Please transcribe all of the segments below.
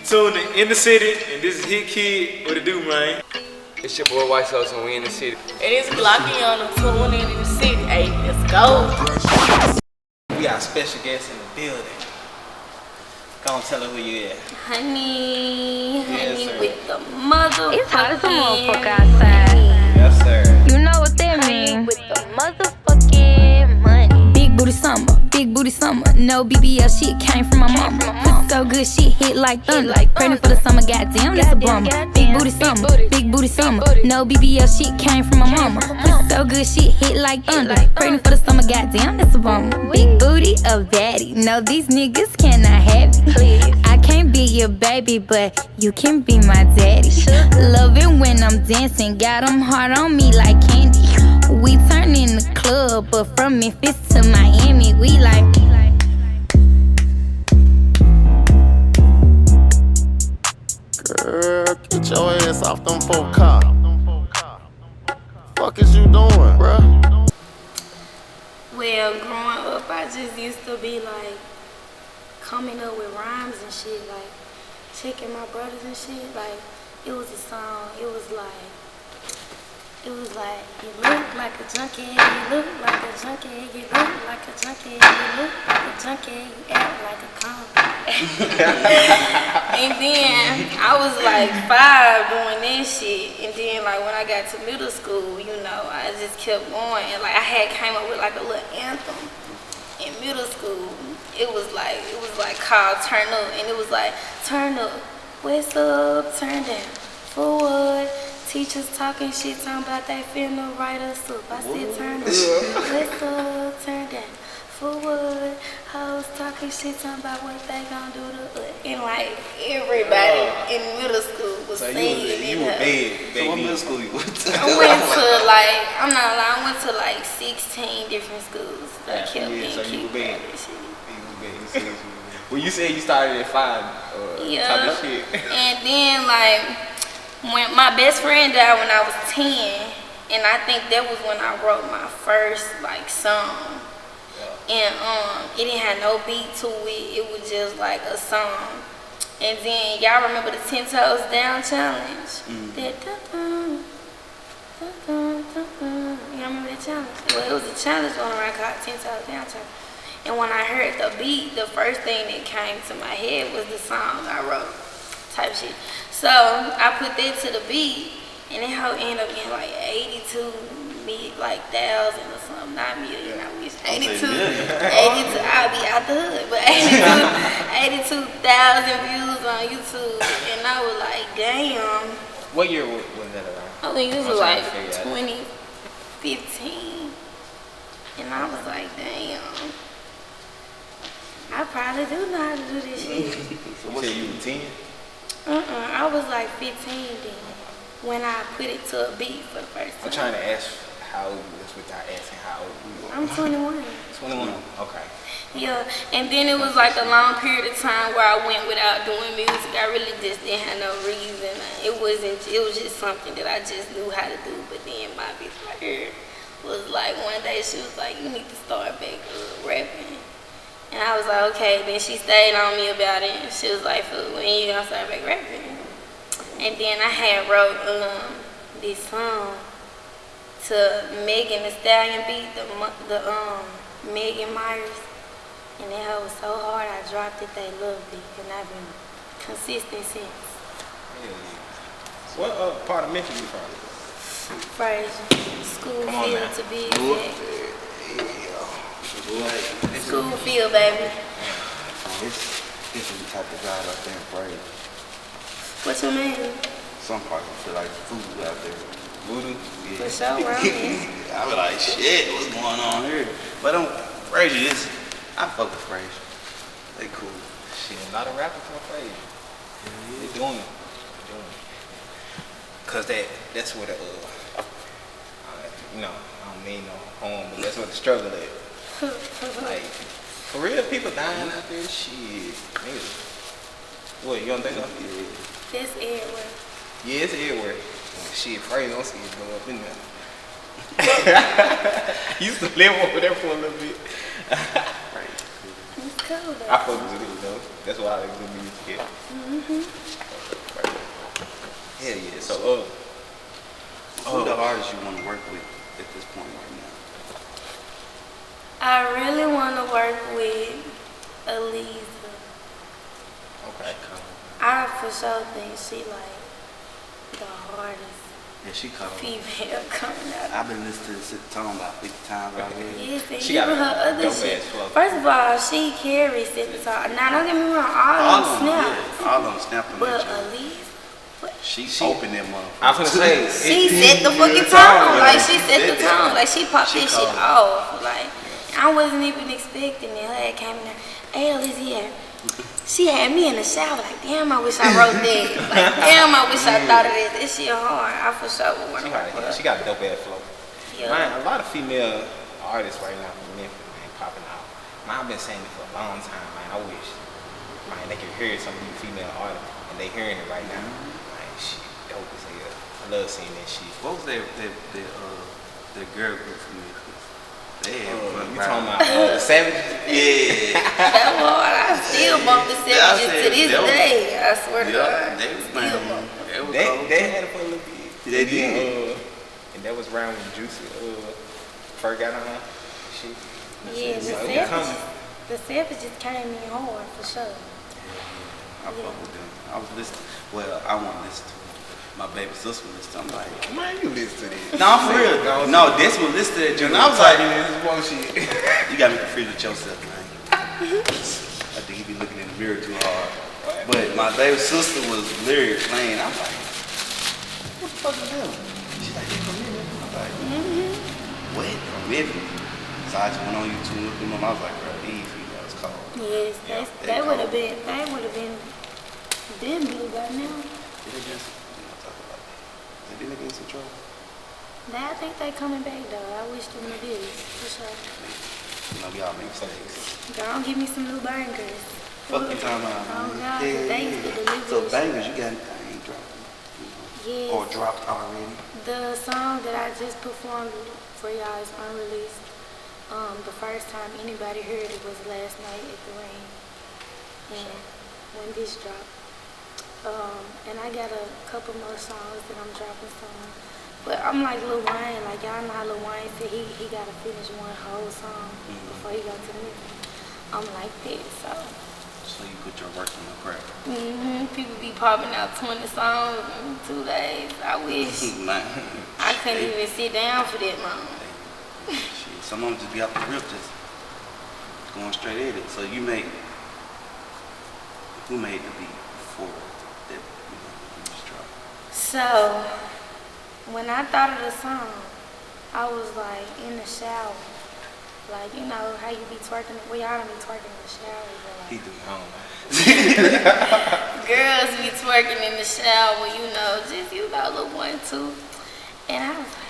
tuned in the city, and this is Hit Kid. What it do, man? It's your boy White Sauce, and we in the city. And it's Glocky on the tuned in the city. Hey, let's go. We got a special guest in the building. Go on, tell her who you is. Honey, Yes, sir. with the motherfucking. It's hot as a motherfucker outside. Yes, sir. You know what that means. With the motherfucking money. Big booty summer, big booty summer. No BBL shit came from my mama. Pussy so good, shit hit like thunder. Pregnant for the summer, goddamn, that's a bummer. Big booty summer, big booty summer. No BBL shit came from my mama. Pussy so good, shit hit like thunder. Pregnant for the summer, goddamn, that's a bummer. Big booty, a baddie. No, these niggas cannot have it. I can't be your baby, but you can be my daddy. Love it when I'm dancing, got them hard on me like candy. We turn in the club, but from Memphis to Miami, we like. Girl, get your ass off them 4 car. Fuck is you doing, bruh? Well, growing up, I just used to be like coming up with rhymes and shit, like checking my brothers and shit. Like it was a song. It was like you look like a junkie, you look like a junkie, you look like a junkie, you look like a junkie, you act like a con. And then I was like 5 doing this shit, and then like when I got to middle school, you know, I just kept going, and like I had came up with like a little anthem in middle school. It was like called Turn Up, and it was like turn up, west up, turn down, forward. Teachers talking shit, talking about they finna write us up. I said turn up, west up, turn down, forward. Hoes talking shit, talking about what they gon' do to us. And like everybody in middle school was singing. You were bad. So what middle school you went to? I went to like, I'm not lying, I went to like 16 different schools. I kept getting so you kicked were bad. out of shit. You were bad. Well, you said you started at 5. Yeah. Type of shit. And then like when my best friend died when I was 10, and I think that was when I wrote my first like song. And it didn't have no beat to it. It was just like a song. And then y'all remember the 10 Toes Down challenge? That you remember that challenge? Well, it was a challenge going around called 10 Toes Down challenge. And when I heard the beat, the first thing that came to my head was the song I wrote, type shit. So I put that to the beat, and it ended up getting like 82 like thousand or something, not million. I wish 82. I'll be out the hood, but 82,000 views on YouTube, and I was like, damn. What year was that around? I think this was like 2015, and I was like, damn. I probably do know how to do this shit. So you said you were 10? I was like 15 then, when I put it to a beat for the first time. I'm trying to ask how old you was without asking how old you were. I'm 21. 21? Okay. Yeah, and then it was like a long period of time where I went without doing music. I really just didn't have no reason. It was just something that I just knew how to do. But then my bitch right here was like, one day she was like, you need to start back rapping. And I was like, okay. Then she stayed on me about it. And she was like, when you gonna start back rapping? And then I had wrote this song to Megan Thee Stallion beat, the Megan Myers. And that hoe was so hard, I dropped it, they loved it. And I've been consistent since. Yeah. What part of Memphis you from? Frazier. Schoolfield to be exact. Schoolfield, baby. This is the type of job out there in Frazier. What you mean? Some parts feel like food out there. Voodoo? For sure, bro. I be like, shit, what's going on here? But Frazier, I fuck with Frazier. They cool. Shit, a lot of rappers from Frazier. They doing it. Cause that's where the you know, I don't mean no harm, but that's where the struggle is. Like, for real, people dying out there, shit. Niggas. What, you don't think so? Yeah. That's everywhere. Yeah, it's everywhere. Shit, Frazier, don't see it blow up in there. Used to live over there for a little bit. It's cool though. I fuck with it though. That's why I like good music here. Who the artists you want to work with at this point right now? I really want to work with Aliza. Okay. I for sure think she like the hardest Yeah, she called. female coming out. I've been listening to the song about 50 times already. Yes, and She got even a her other dope shit. ass flow. First of all, she carries at the top. Now don't get me wrong, all All them of them, snaps. yeah, all of them snapping But that joint. Aliza, what? She opened that motherfucker. I'm finna say. She set the fucking tone. Like she set the tone. Like she popped She that shit called off. Like I wasn't even expecting it. Her ass came in there. Hey, Aliza here. She had me in the shower. Like damn, I wish I wrote that. Like damn, I wish I thought of that. This shit hard. I for sure would want to work with her. She got a dope ass flow. Yeah. Man, a lot of female artists right now from Memphis, man, popping out. Man, I've been saying it for a long time, man. I wish, man, they could hear some of these female artists, and they hearing it right now. Man, shit, dope as hell. I love seeing that shit. What was the girl group from Memphis? They had fun. You talking about the Savages? Yeah. That hard. I still bump the savages to this that was- day. I swear to Yeah, God. they was Still bump. They was cold. They had it for a little bit. They did. And that was around when Juicy first got on. Shit. Yeah, So the it was coming. savages. The savages came in hard for sure. I fuck with them. I was listening. Well, I want to listen to them. My baby sister was listening. I'm like, Man, you listen to this. no, for real. No, this one listen to that. And joint. I was like, this is one shit. You got me confused with yourself, man. I think you be looking in the mirror too hard. But my baby sister was literally playing. I'm like, what the fuck is them? She's like, they from Memphis. I'm like, what? From Memphis? So I just went on YouTube and looked them up. I was like, bro, these females cold. Yes, Yeah, they would have cold. been. They would have been blue by now. Did they get some, talk about it. Did they get some trouble? Now I think they coming back though. I wish them the best for sure. You know, we all make mistakes. Go on, give me some new bangers. Fuck you talking about? Oh God, Yeah, they used to deliver So this bangers, you got anything dropped? Yes. Or dropped already? The song that I just performed for y'all is unreleased. The first time anybody heard it was last night at the Rain. And when this dropped. And I got a couple more songs that I'm dropping soon. But I'm like Lil Wayne, like y'all know how Lil Wayne said he gotta finish one whole song before he go to the next. I'm like that, so. So you put your work in the craft. People be popping out 20 songs in 2 days. I wish Man, I couldn't even sit down for that long. shit, some of them just be out the rip, just going straight at it. So you made, who made the beat before that, you just dropped? So, when I thought of the song, I was like in the shower. Like, you know how you be twerking, well, y'all don't be twerking in the shower, but He like, do. I don't know. girls be twerking in the shower, you know, just, you know, little 1, 2. And I was like,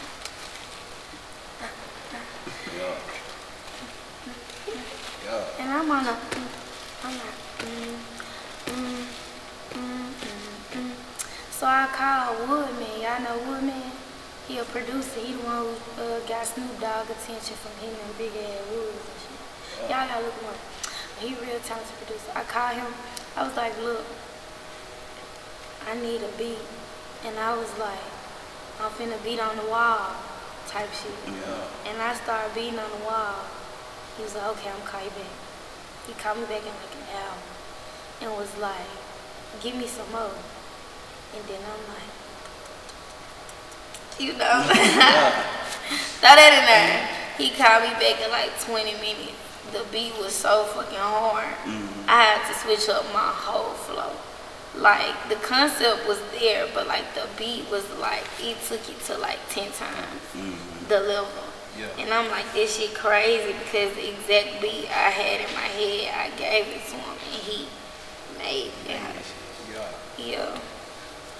Yeah. and I'm on a, I'm like, So I called Woodman. Y'all know Woodman? He a producer. He the one who got Snoop Dogg attention from him and Big Ass Woods and shit. Y'all gotta look him up. He real talented producer. I called him. I was like, look, I need a beat. And I was like, I'm finna beat on the wall type shit. Yeah. And I started beating on the wall. He was like, okay, I'm gonna call you back. He called me back in like an hour and was like, give me some more. And then I'm like, you know, throw that in there. He called me back in like 20 minutes. The beat was so fucking hard. I had to switch up my whole flow. Like, the concept was there, but like the beat was like, it took it to like 10 times the level. Yeah. And I'm like, this shit crazy because the exact beat I had in my head, I gave it to him and he made it. Yeah. Yeah.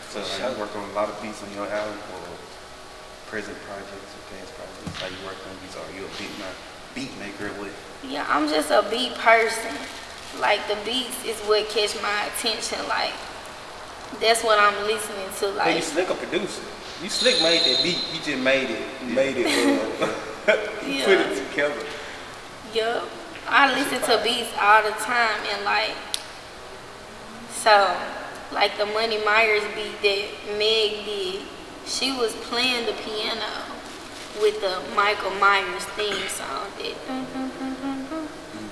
So like, you work on a lot of beats on your album or present projects or past projects? How you work on beats? Are you a beat maker? What? Yeah, I'm just a beat person. Like, the beats is what catch my attention. Like, that's what I'm listening to. But Like, you Slick a producer. You Slick made that beat. You just made it. You made it. Yeah. Put it together. yup. I listen to beats all the time and like, so, like the Money Myers beat that Meg did, she was playing the piano with the Michael Myers theme song.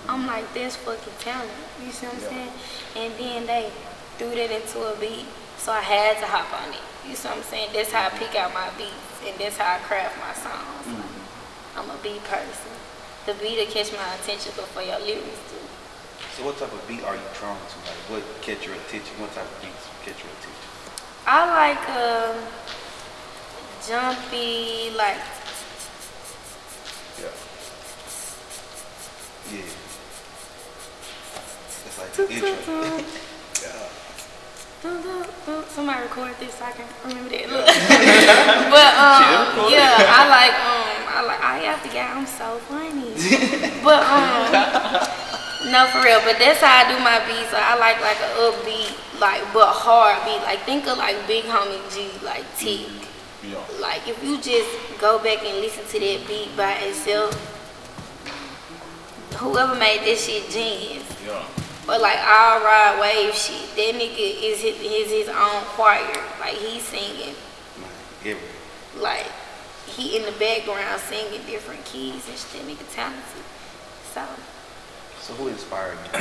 I'm like, that's fucking talent. You see what I'm saying? And then they threw that into a beat, so I had to hop on it. You see what I'm saying? That's how I pick out my beats, and that's how I craft my songs. I'm a beat person. The beat will catch my attention before your lyrics do. So what type of beat are you drawn to? Like, what catch your attention? What type of beats catch your attention? I like jumpy, like Yeah. It's like the intro. somebody record this so I can remember that. Look. But yeah, I forgot I'm so funny. But no, for real. But that's how I do my beats. Like, I like an upbeat, like but hard beat. Like think of like Big Homie G, like Tick. Yeah. Like if you just go back and listen to that beat by itself, whoever made this shit genius. Yeah. But like all ride wave shit, that nigga is his own choir. Like he's singing, like he in the background singing different keys and shit. That nigga talented. So who inspired you?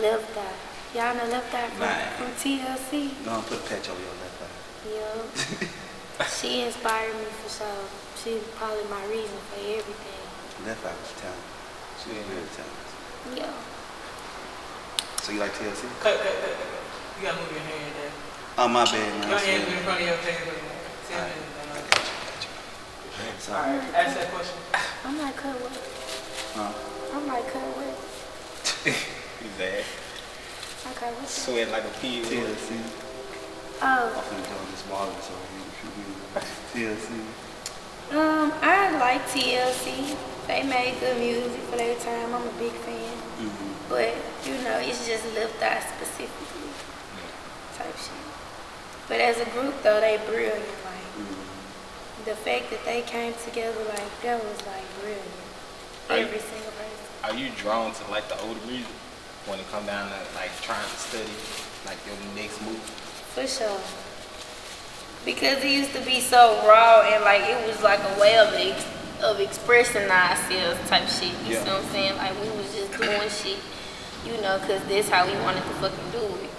Left Eye. Y'all know Left Eye from TLC? No, put a patch over your left eye. Yeah. She inspired me for sure. She's probably my reason for everything. Left eye was talented. She was very talented. Yeah. So you like TLC? Cut. You gotta move your hand there. Oh, my bad, man. Your hand in front of your face. Alright, ask that question. I'm like, cut what? Huh? I'm like, cut what? He's there. Okay, what's that? Sweat like a pig. TLC. Oh. I'm finna go this water so TLC. I like TLC. They made good music for their time. I'm a big fan. But, you know, it's just Left Eye specifically type shit. But as a group, though, they brilliant. Like, the fact that they came together, like, that was, like, brilliant. Every single person. Are you drawn to like the older music when it come down to like trying to study like your next move? For sure. Because it used to be so raw and like it was like a way of expressing ourselves type shit. You see what I'm saying? Like we was just doing shit, you know, because that's how we wanted to fucking do it.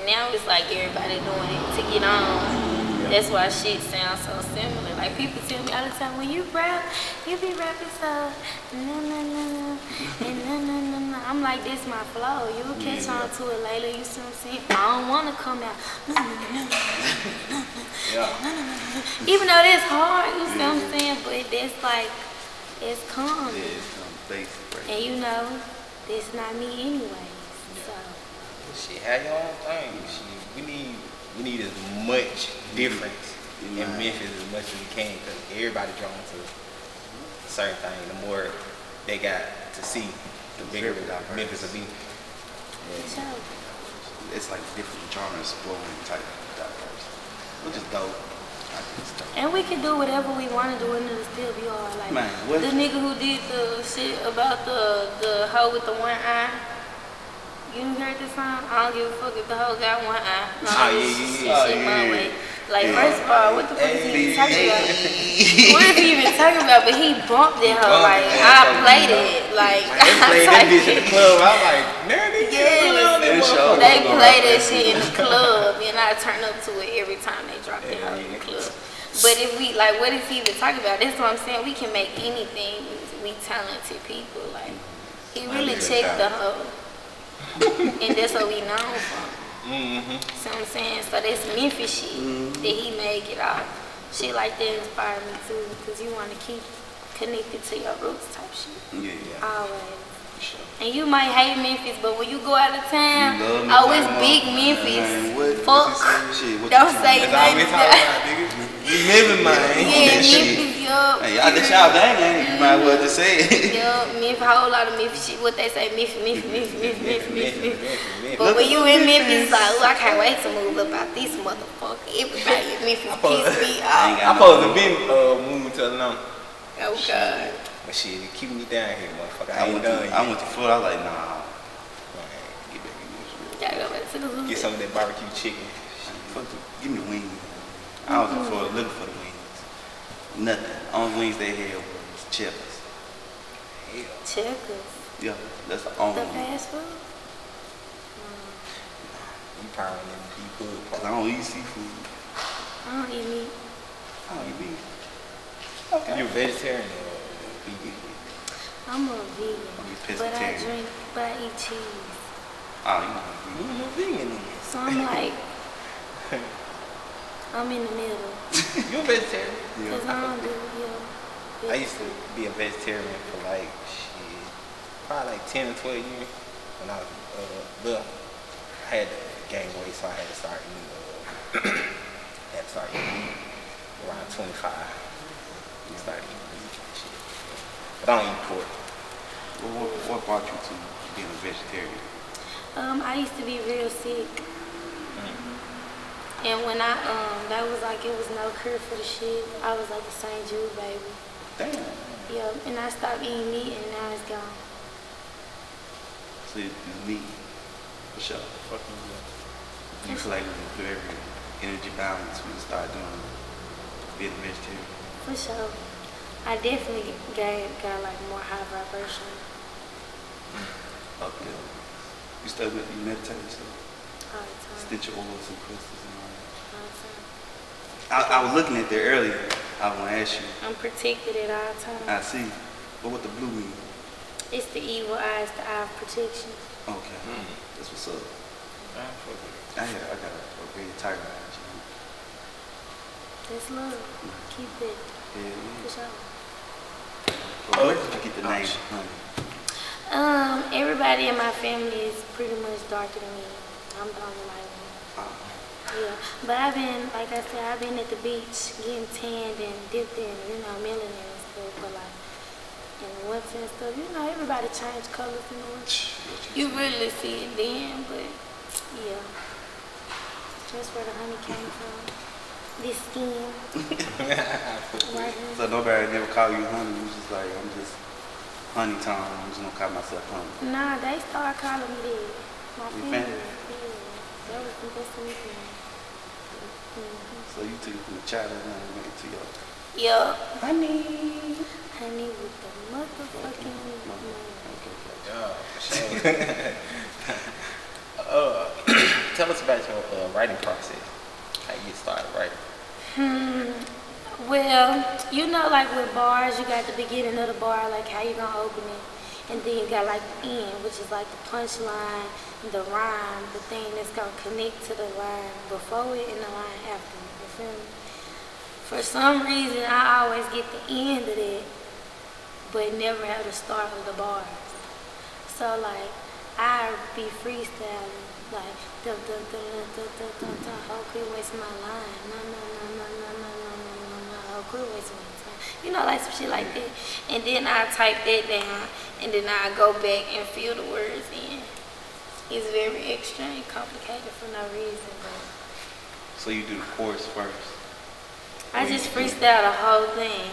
Now it's like everybody doing it to get on. That's why shit sounds so similar. Like people tell me all the time, when you rap, you be rapping so no. I'm like, this my flow. You will catch on to it later. You see what I'm saying? I don't want to come out. Even though that's hard, you see what I'm saying? But that's like, it's calm. Yeah, it's basic, right? And you know, that's not me anyway. So. Shit, have your own thing. Shit, we need as much difference in Memphis as much as we can because everybody drawn to a certain thing. The more they got to see, the bigger Memphis will be. Sure. It's like different genres flowing type diverse, which is dope. I think it's dope. And we can do whatever we want to do and it'll still be hard. Like Man, what? the nigga who did the shit about the hoe with the one eye. You heard this song? I don't give a fuck if the hoe got one eye. Shit my way. Like first of all, what the fuck is he even talking about? What is he even talking about? But he bumped that hoe. Like I played it. Like They played that bitch in the club. I was like, they play that shit in the club, and I turn up to it every time they drop that hoe in the club. But if we like, what is he even talking about? That's what I'm saying. We can make anything. We talented people. Like he really checked the hoe. And that's what we known for. See what I'm saying? So that's Memphis shit that he made it off. Shit like that inspired me too, because you want to keep connected to your roots type shit. Yeah. Always. And you might hate Memphis, but when you go out of town, it's big Memphis. Fuck. Don't say nothing. You living, man. Yeah, Memphis, yup. Hey, y'all, that's y'all gang, ain't it? You might as well just say it. Yup, Memphis, a whole lot of Memphis shit. What they say, Memphis. But when you in Memphis, like, oh, I can't wait to move up out this motherfucker. Everybody in Memphis piss me off. I'm supposed to be moving to Atlanta. Oh, God. But shit, keep me down here, motherfucker. I went to Florida. I was like, nah. Gotta go back to the hood. Get some of that barbecue chicken. Fuck it. Give me the wing. I was in Florida looking for the wings. Nothing. Only wings they had was Checkers. Checkers. Yeah, that's the only The one. fast food? You probably didn't be good. Cause I don't eat seafood. I don't eat meat. I don't eat beef. You a vegetarian or vegan? I'm a vegan. I'm a But I pescatarian. eat cheese. Oh, you know You what no vegan then. So I'm like, I'm in the middle. You a vegetarian? Cause I don't do, yeah. I used to be a vegetarian for like, shit, probably like 10 or 12 years. When I was little, I had to gain weight, so I had to start eating, meat around 25. Start eating meat and shit. But I don't eat pork. What brought you to being a vegetarian? I used to be real sick. And when that was like, it was no cure for the shit. I was like a St. Jude baby. Damn. Yeah, and I stopped eating meat and now it's gone. So it's meat. For sure. Fucking You feel like it was very energy balance when you start doing being a vegetarian. For sure. I definitely got like more high vibration Up there. You meditate and stuff. all the time. Stitch your oils and crystals and all that. All the time. I was looking at there earlier. I want to ask you. I'm protected at all times. I see. But what the blue mean? It's the evil eyes, the eye of protection. Okay. That's what's up. I got a red tiger eyes, you know. That's love. Keep it. Yeah, For yeah. sure. But where did you get the name, honey? Everybody in my family is pretty much darker than me. I'm the only light one. Yeah, but I've been, like I said, I've been at the beach getting tanned and dipped in, melanin and stuff, but like, in the winter and stuff, everybody change colors in the winter. You really see it then, but yeah. That's where the honey came from. This skin. Right here. So nobody never call you honey. You just like, I'm just honey Tom. I'm just gonna call myself honey. Nah, they started calling me that. My Your family. family? Yeah. That was the best of me. So you took it from the child and now make it to your Yup. honey. Honey with the motherfucking money. Okay. Yeah, for sure. Tell us about your writing process. How you get started writing. Well, like with bars, you got the beginning of the bar, like how you gonna open it. And then you got like the end, which is like the punchline, the rhyme, the thing that's gonna connect to the line before it and the line after it. You feel me? For some reason, I always get the end of it, but never have the start of the bars. So like, I be freestyling, like, dun dun dun dun dun dun dun. Oh, quit wasting my line. No, quit wasting my time. Like some shit like that. And then I type that down, and then I go back and fill the words in. It's very extra and complicated for no reason, but So you do the chorus first. I just freestyle the whole thing.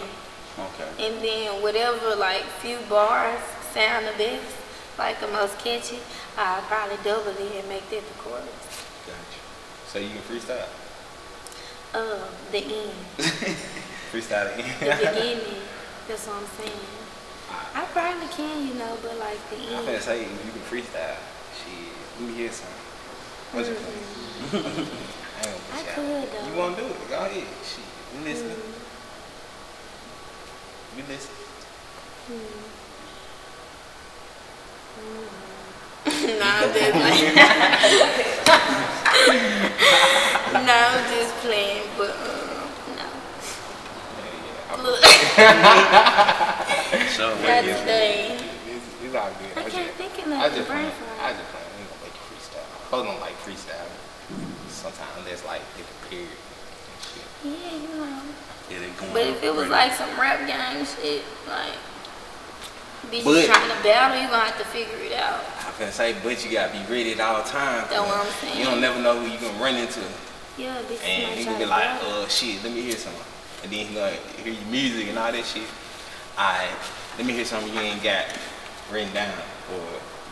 Okay. And then whatever, like, few bars sound the best, like the most catchy, I'll probably double it and make that the chorus. Gotcha. So you can freestyle? The end. Freestyle The again? beginning. That's what I'm saying. I probably can, but like the I'm end. finna say, you can freestyle. Shit, let me hear something. What's your plan? I ain't I gonna push could, you out. though. You wanna do it? Go ahead. Shit, you listening? You listen? No, I'm just playing. No, I'm just playing, but no. Look, So not where you today. It's all good. I can't think of I nothing. just Brain plan. fry. I just plan. We gonna make you freestyle. Folks don't like freestyle. Sometimes there's like different periods and shit. Yeah, Yeah, they going But if it was right like some rap game shit, like bitches But- trying to battle, you gonna have to figure it out. I'm finna say, but you gotta be ready at all times. That's what I'm saying. You don't never know who you gonna run into. Yeah, bitches And might he try gonna be to like, battle. shit, let me hear something. And then he gonna hear your music and all that shit. Alright, let me hear something you ain't got written down or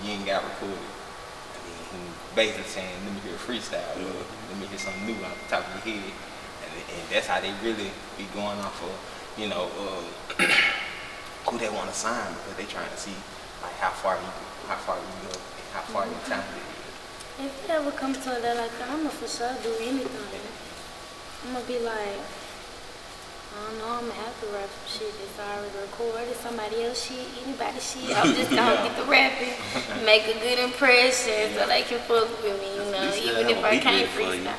you ain't got recorded. And then he basically saying, let me hear a freestyle or let me hear something new off the top of your head. And and that's how they really be going off of, you know, who they want to sign because they trying to see like how far you go, and how far your talented is. If it ever comes to that like that, I'ma for sure do anything. I'ma be like, I don't know, I'ma have to rap some shit that's already recorded, somebody else shit, anybody shit. I'm just gonna get the rapping, make a good impression so they can fuck with me, you know, even if I can't freestyle.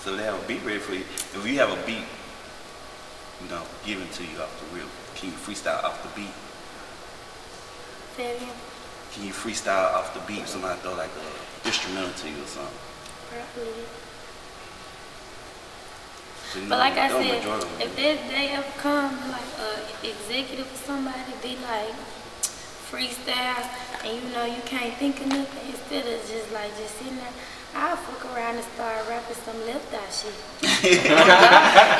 So they have a beat ready for you. If you have a beat, you know, given to you off the rip, can you freestyle off the beat? Say it again. Can you freestyle off the beat? Somebody throw like a instrumental to you or something. Probably. So, you know, But like I those said, majority of them if do. that day ever come, like executive or somebody be like freestyle, and you know you can't think of nothing, instead of just sitting there, I'll fuck around and start rapping some left eye shit.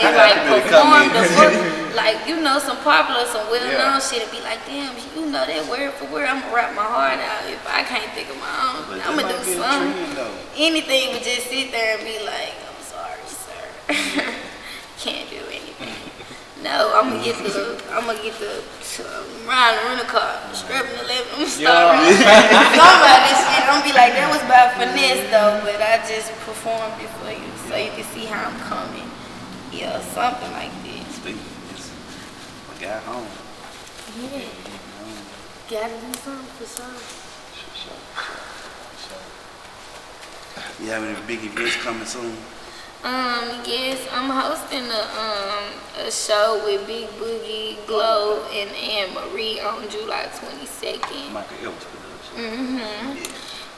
And like perform the fuck, like you know some popular, some well-known shit, and be like, damn, you know that word for word, I'ma rap my heart out. If I can't think of my own, But that I'ma might do be a something. trend, though. Anything but just sit there and be like, I'm sorry, sir. Can't do anything. No, I'm gonna get the ride the rental car, scrubbing the left. I'm sorry. Somebody this shit. I'm gonna be like, that was by finesse though, but I just performed it for you so you can see how I'm coming. Yeah, something like this. Speaking of this, I got home. Yeah. Gotta do something for sure. You have any big events coming soon? Yes, I'm hosting a show with Big Boogie, Glow, and Anne Marie on July 22nd. Michael Elvis production.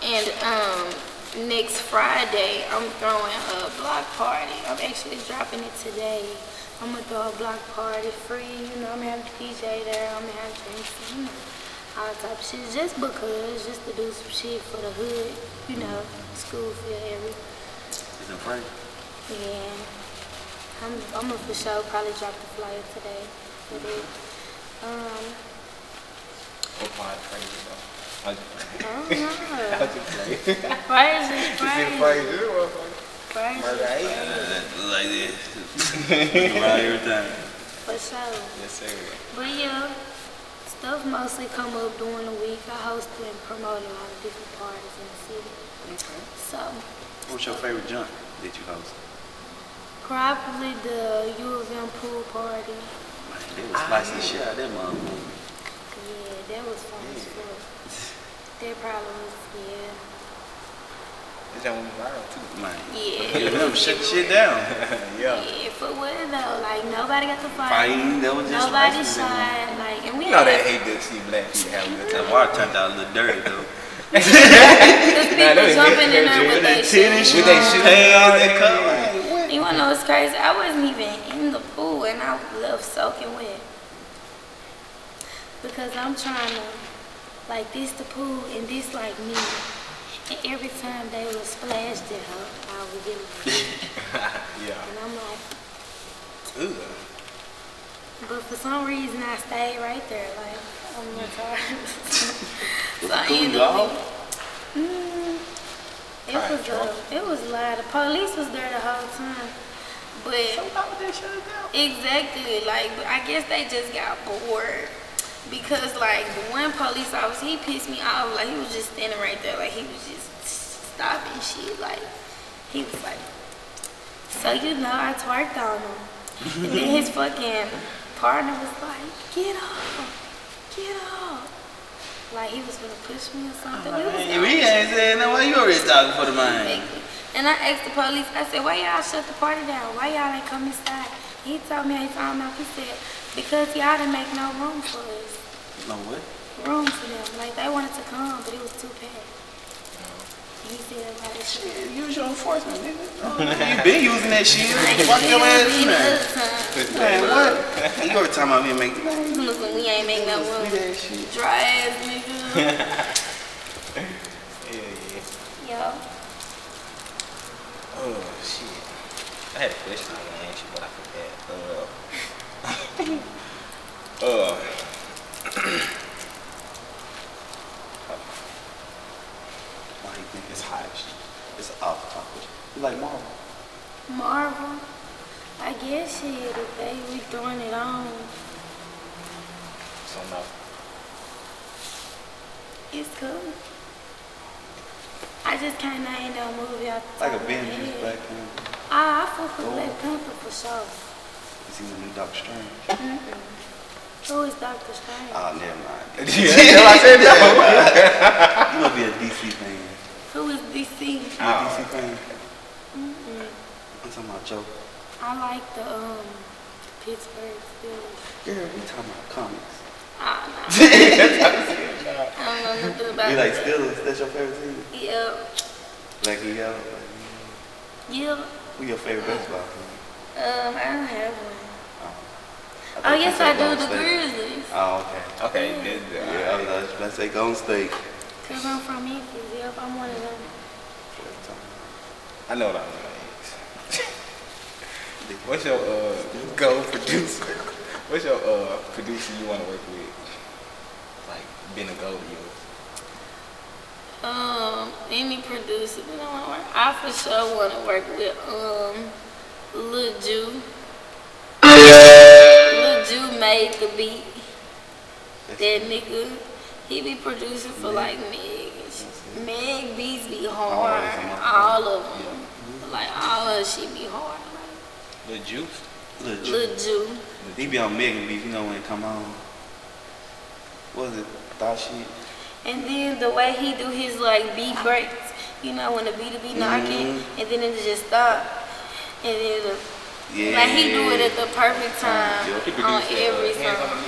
And next Friday, I'm throwing a block party. I'm actually dropping it today. I'm gonna throw a block party free. You know, I'm gonna have the DJ there. I'm gonna have drinks, you know, all type of shit. Just because, just to do some shit for the hood, you know, school for every. Is it Frank? Yeah, I'm gonna for sure probably drop the flyer today for it. What part of crazy though? I don't I know. just play. Praise is It's praise. crazy, motherfucker. Praise Murder is ain't. praise. Like this. Around everything. For sure. Yes, sir. But yeah, stuff mostly come up during the week. I host and promote a lot of different parties in the city. Okay. So, What's your favorite junk that you host? probably the U of M pool party. Man, they was slicing the shit out of them motherfuckers. Yeah, that was fun as fuck. That probably was, yeah. This that one was viral too. Man, Yeah. you know, shut the shit down. Yeah. Yeah, for what though? Like, nobody got to fight. Fighting, that was just Nobody slicing them. shot. Like, and we You know had they hate to see black people have a good That time. water turned out a little dirty though. Cause Nah, people that was jumping in there with their tennis shit. With they shoes Hands on, and cup. You wanna know what's crazy? I wasn't even in the pool and I love soaking wet. Because I'm trying to, like, this the pool and this like me. And every time they would splash that I would get it. Yeah. And I'm like, Ugh. but for some reason I stayed right there. Like, I'm not tired. So I Cool, ended y'all. up. It was a lot. The police was there the whole time. But exactly, like, I guess they just got bored. Because, like, the one police officer, he pissed me off. Like, he was just standing right there. Like, he was just stopping shit. Like, he was like, so, you know, I twerked on him. And then his fucking partner was like, get off. Get off. Like, he was gonna push me or something. We was We ain't saying no way. You already talking for the man. Exactly. And I asked the police, I said, why y'all shut the party down? Why y'all ain't come inside? He told me, he said, because y'all didn't make no room for us. No what? Room for them. Like, they wanted to come, but it was too packed. He said, why this shit? Shit, use your enforcement, nigga. You been using that shit. Like, Fuck your ass, the man. other time. Man, what? You every time I be make Listen, we ain't make no room. that shit. Dry ass nigga. Yeah. Yo. Oh shit. I had a question I was gonna ask you, but I forgot. Why you think It's hot. it's off topic? You like Marvel? Marvel. I guess shit, if they we throwing it on, So no. it's cool. I just can't name no movie out the Like top of my Avengers, head. Black Panther. I fuck with Black Panther for sure. You seen the new Doctor Strange? Who is Doctor Strange? Oh, never mind. Yeah, I said that. You must be a DC fan. Who is DC? You a DC fan? Mm-mm. I'm talking about Joker. I like the Pittsburgh Steelers. Girl, we talking about comics. Ah, nah. I don't know nothing about You like that. Steelers? That's your favorite team? Yeah. Black and yellow? Yeah. Who your favorite baseball team? I don't have one. I Oh, thought you yes, said I do. Golden The State. Grizzlies. Oh, okay. Okay, Yeah, I was about to say Golden State. Because I'm from Memphis. Yep, I'm one of them. I know what I'm gonna ask. What's your go producer? What's your producer you wanna work with? Like been a go to yours? Any producer that I want to work, I for sure want to work with Lil Ju. Lil Ju made the beat. That nigga, he be producing for like Meg. Meg beats be hard, all of them. Like all her shit be hard. The juice? Lil Ju. He be on Megan beef, you know when it come on. What was it? Thought shit? And then the way he do his like beat breaks, you know when the beat be knocking, and then it just stop, and then it'll, like he do it at the perfect time on every song.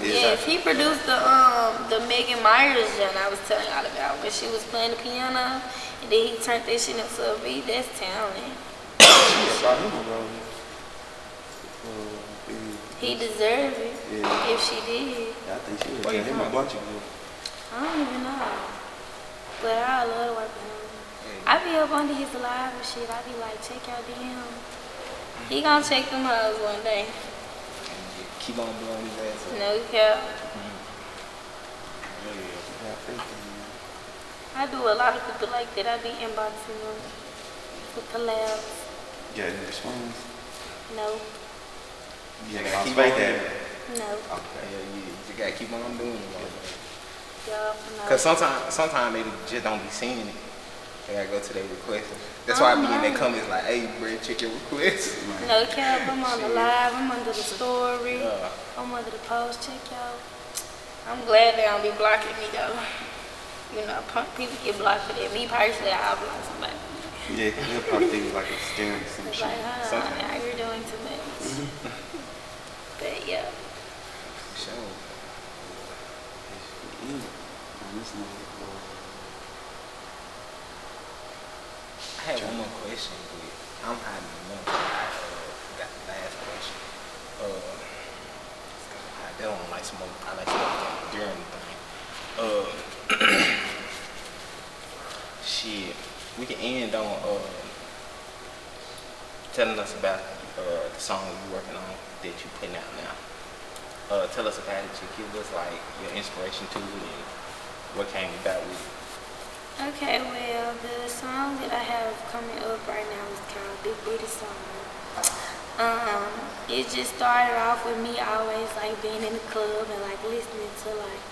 Yes, he produced the Megan Myers joint I was telling y'all about when she was playing the piano, and then he turned that shit into a beat. That's talent. He deserved it if she did. Yeah, I think she would have him a bunch of good. I don't even know. But I love to work with him. I be up under his live and shit. I be like, check out DM. He gonna check them hoes one day. Keep on blowing his ass up. No cap. I do a lot of people like that. I be inboxing them for collabs. Yeah, any response? No. Yeah, gotta keep keep like on that. No. Okay, yeah, you just gotta keep on doing it. Yup, no. Cause sometimes they just don't be seeing it. They gotta go to their request. That's why I be in their comments like, hey, bro, check your request. No cap. I'm on the live. I'm under the story. Yeah. I'm under the post. Check y'all. I'm glad they don't be blocking me though. You know, people get blocked for that. Me personally, I'll block somebody. Yeah, they'll probably think it's like a scam or some It's shit. like, now you're doing too much. But yeah. Sure. I had one more question, but I'm hiding the number. I forgot the last question. That one like smoke. I like smoke during the thing. Shit. We can end on telling us about the song you're working on that you're putting out now. Tell us about it. Give us like your inspiration to it and what came about with it. Okay, well, the song that I have coming up right now is called Big Booty Song. It just started off with me always like being in the club and like listening to like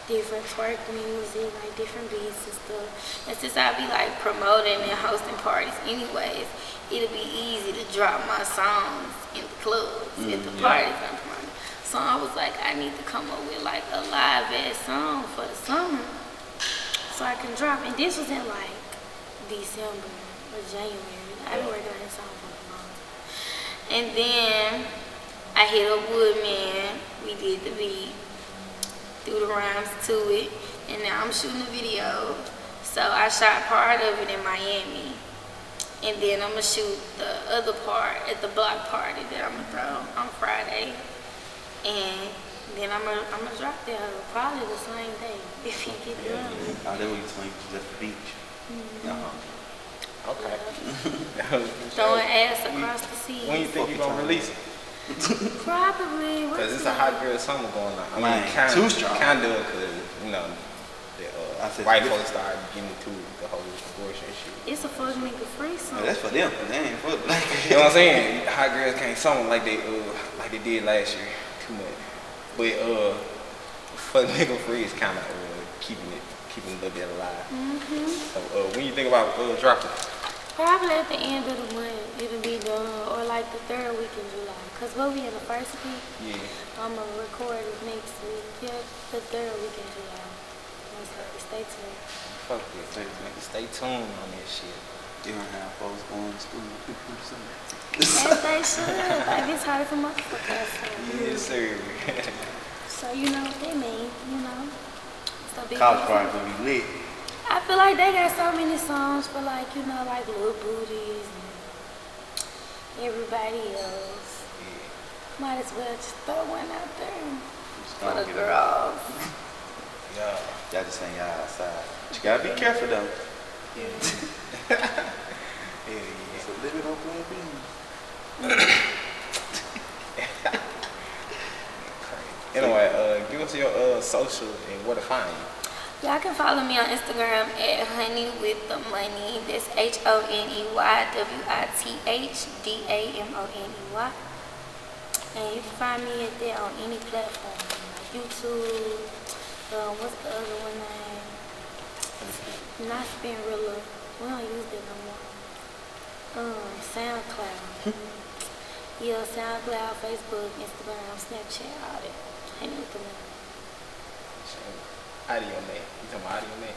different twerk music, like different beats and stuff. And since I be like promoting and hosting parties anyways, it'll be easy to drop my songs in the clubs, at the parties I'm promoting. So I was like, I need to come up with like a live ass song for the summer so I can drop. And this was in like December or January. I've been working on this song for a long time. And then I hit up Woodman. We did the beat, threw the rhymes to it, and now I'm shooting a video. So I shot part of it in Miami. And then I'm gonna shoot the other part at the block party that I'm gonna throw on Friday. And then I'm gonna drop that probably the same day if he get done. Oh, that was between just the beach. Okay. Throwing ass across the sea. When you think you're gonna release it? Probably. Cause it's a hot girl summer going on. I mean, Man, too strong. Kinda, cause you know, the I said, white folks started getting into the whole abortion shit. It's a fuck nigga free Man, song. that's for them. They ain't for the black You know what I'm saying? Hot girls can't song like they did last year. Too much. But fuck nigga free is kind of keeping a little bit alive. So when you think about dropping, Probably at the end of the month, it'll be done, or like the third week in July. Cause what we in the first week, yeah, I'ma record it next week. Yeah, the third week in July. Most likely, stay tuned. fuck it. Stay tuned on that shit. You don't have folks going to school. As they should. Like, it's hard for motherfuckers. Yes, sir. So you know what they mean, you know. So big College people- party gonna be lit. I feel like they got so many songs for like, you know, like Lil Booties and everybody else. Might as well just throw one out there for the girls. Yeah. Y'all just ain't y'all outside. But you gotta be careful though. Yeah. It's a living on Plan B. Anyway, give us your social and where to find you. Y'all can follow me on Instagram at Honey with the Money. That's HoneyWithdamony. And you can find me at there on any platform, like YouTube. What's the other one name? Not Spinrilla. We don't use that no more. SoundCloud. Yeah, SoundCloud, Facebook, Instagram, Snapchat, all that. Honey with the Money. Audio Mac. You talking about Audio Mac?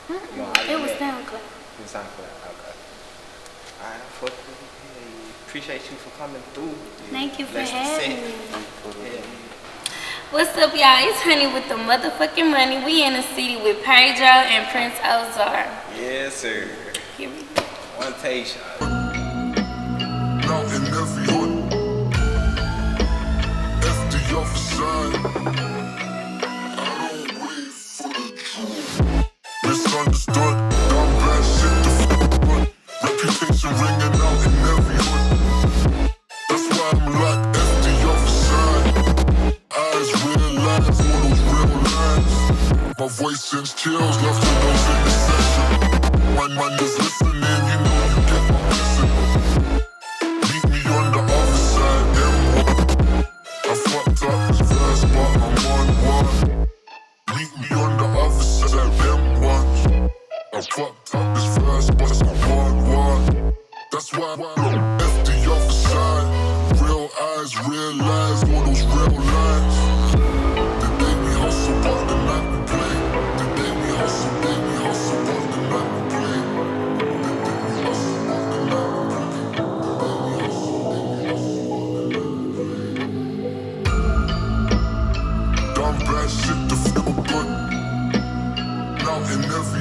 You on It Audio was Mac? SoundCloud. You SoundCloud. Okay. Alright, fuck with you. Appreciate you for coming through. Thank you for Bless the having set. me. Yeah. What's up, y'all? It's Honey with the motherfucking Money. We in the city with Pedro and Prince Ozar. Yes, sir. Here we go. One taste, y'all. Now in every hood, FD off side. I don't wait for the truth. Misunderstood, dumb bad shit to fuck with. Reputation ringing out in every hood. That's why I'm like FD off side. Eyes realize all those real lies. My voice sends chills, love to those in the session. My mind is listening, you know you get my message. Meet me on the other side, M1. I fucked up this verse, but I'm on one. Meet me on the other side, M1. I fucked up this verse, but I'm on one. That's why F the other side. Real eyes realize all those real lies. They made me hustle, but the night we play. They made me hustle, but the night we play. They made me hustle, but the night we play. Dumb bad shit to feel good. Now in every